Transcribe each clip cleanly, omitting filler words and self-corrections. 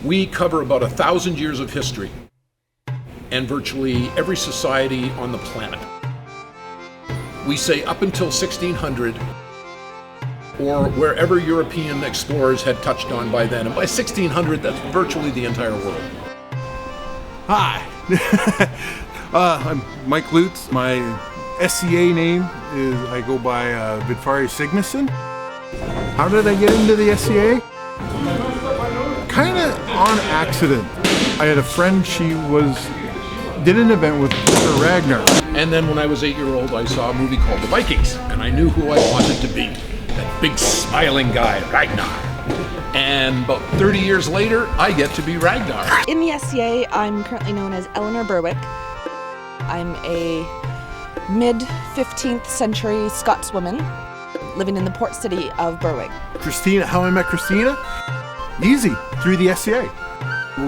We cover about 1,000 years of history and virtually every society on the planet. We say up until 1600, or wherever European explorers had touched on by then. And by 1600, that's virtually the entire world. Hi, I'm Mike Lutz. My SCA name is, I go by Vidfari Sigmason. How did I get into the SCA? Kind of on accident. I had a friend, she did an event with Sir Ragnar. And then when I was 8-year-old, I saw a movie called The Vikings, and I knew who I wanted to be. That big smiling guy, Ragnar. And about 30 years later, I get to be Ragnar. In the SCA, I'm currently known as Eleanor Berwick. I'm a mid-15th century Scotswoman living in the port city of Berwick. Christina, how I met Christina? Easy, through the SCA.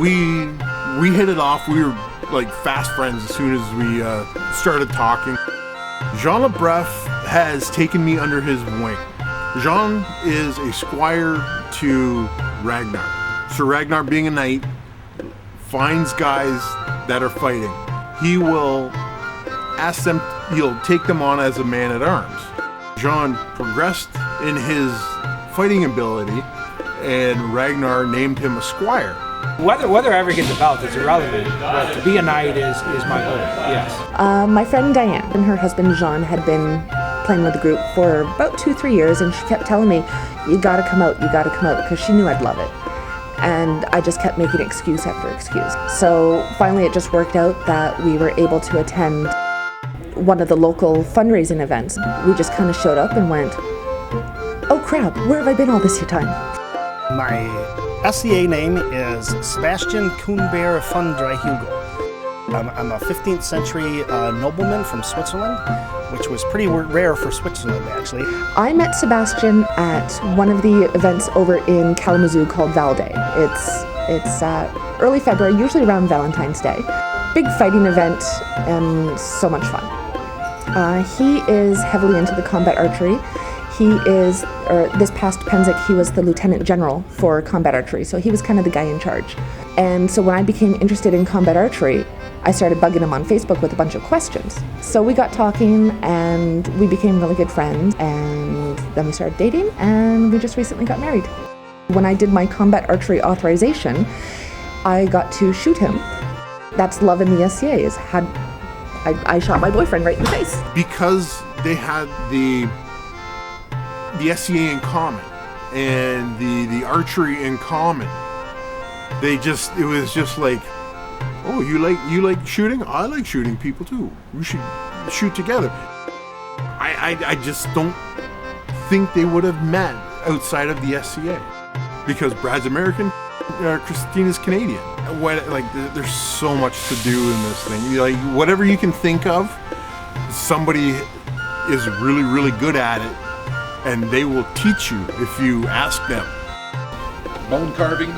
We hit it off. We were like fast friends as soon as we started talking. Jean Lebreff has taken me under his wing. Jean is a squire to Ragnar. Sir Ragnar, being a knight, finds guys that are fighting. He will ask them, he'll take them on as a man-at-arms. Jean progressed in his fighting ability, and Ragnar named him a squire. Whether I ever get the belt is irrelevant, but to be a knight is my goal, yes. My friend Diane and her husband Jean had been playing with the group for about 2-3 years, and she kept telling me, you gotta come out, because she knew I'd love it. And I just kept making excuse after excuse. So finally it just worked out that we were able to attend one of the local fundraising events. We just kind of showed up and went, oh crap, where have I been all this time? My SCA name is Sebastian Kuhnbeer von Dreihugo. I'm a 15th century nobleman from Switzerland, which was pretty rare for Switzerland, actually. I met Sebastian at one of the events over in Kalamazoo called Val Day. It's early February, usually around Valentine's Day. Big fighting event and so much fun. He is heavily into the combat archery. He is, this past Pennsic, he was the Lieutenant General for combat archery, so he was kind of the guy in charge. And so when I became interested in combat archery, I started bugging him on Facebook with a bunch of questions. So we got talking and we became really good friends, and then we started dating and we just recently got married. When I did my combat archery authorization, I got to shoot him. That's love in the SCA, is I shot my boyfriend right in the face. Because they had the SCA in common and the archery in common, it was just like, oh, you like shooting? I like shooting people too. We should shoot together. I just don't think they would have met outside of the SCA, because Brad's American, Christina's Canadian. There's so much to do in this thing. Like, whatever you can think of, somebody is really, really good at it, and they will teach you if you ask them. Bone carving,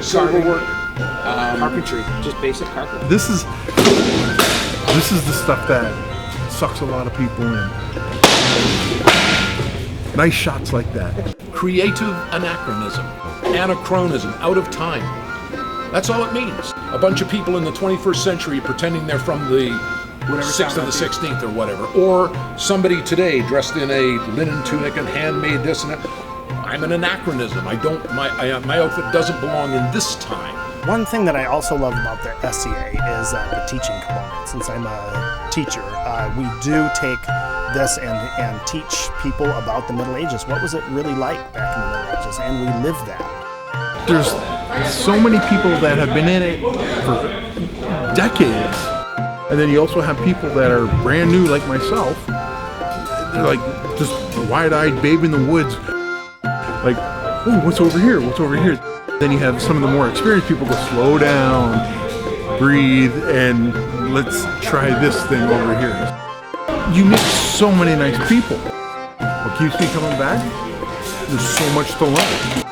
silverwork, Carpentry, just basic carpentry. This is the stuff that sucks a lot of people in. Nice shots like that. creative anachronism, anachronism, out of time. That's all it means. A bunch of people in the 21st century pretending they're from the 6th or the 16th or whatever. Or somebody today dressed in a linen tunic and handmade this and that. I'm an anachronism. My outfit doesn't belong in this time. One thing that I also love about the SCA is the teaching component. Since I'm a teacher, we do take this and teach people about the Middle Ages. What was it really like back in the Middle Ages? And we live that. There's so many people that have been in it for decades. And then you also have people that are brand new like myself. They're like just wide-eyed babe in the woods. Like, oh, what's over here? What's over here? Then you have some of the more experienced people go, slow down, breathe, and let's try this thing over here. You meet so many nice people. What keeps me coming back? There's so much to learn.